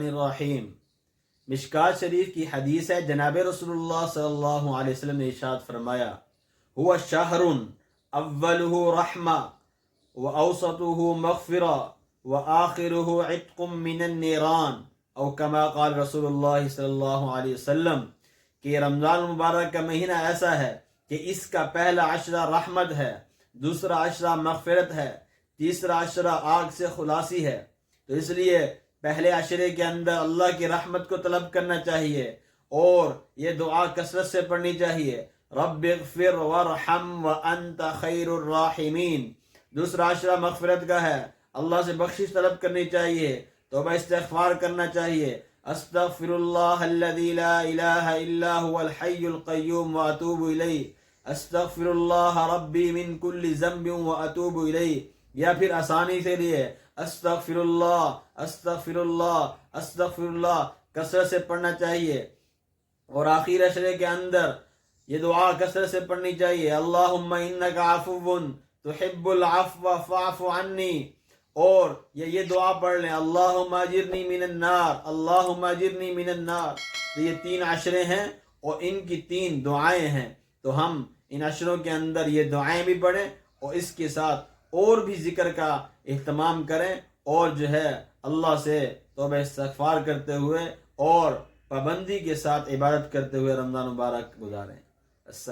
الرحمن الرحیم۔ مشکات شریف کی حدیث ہے، جناب رسول اللہ صلی اللہ علیہ وسلم نے ارشاد فرمایا، هو شہر اولہ رحمہ واوسطہ مغفرہ وآخرہ عتق من النیران، او کما قال رسول اللہ صلی اللہ علیہ وسلم، کہ رمضان المبارک کا مہینہ ایسا ہے کہ اس کا پہلا عشرہ رحمت ہے، دوسرا عشرہ مغفرت ہے، تیسرا عشرہ آگ سے خلاصی ہے۔ تو اس لیے پہلے عشرے کے اندر اللہ کی رحمت کو طلب کرنا چاہیے اور یہ دعا کثرت سے پڑھنی چاہیے، رب اغفر وارحم وانت خیر الراحمین۔ دوسرا عشرہ مغفرت کا ہے، اللہ سے بخشش طلب کرنی چاہیے، توبہ استغفار کرنا چاہیے، استغفر اللہ الذی لا الہ الا هو الحی القیوم واتوب الیہ، استغفر اللہ ربی من کل ذنب واتوب الیہ، یا پھر آسانی سے لیے استغفر اللہ استغفر اللہ استغفر اللہ کثرت سے پڑھنا چاہیے۔ اور آخر عشرے کے اندر یہ دعا کثرت سے پڑھنی چاہیے، اللہم انک عفو تحب العفو فاعف عنی، اور یہ دعا پڑھ لیں، اللہم اجرنی من النار، اللہم اجرنی من النار۔ تو یہ 3 عشرے ہیں اور ان کی 3 دعائیں ہیں، تو ہم ان عشروں کے اندر یہ دعائیں بھی پڑھیں اور اس کے ساتھ اور بھی ذکر کا اہتمام کریں، اور جو ہے اللہ سے توبہ استغفار کرتے ہوئے اور پابندی کے ساتھ عبادت کرتے ہوئے رمضان مبارک گزاریں۔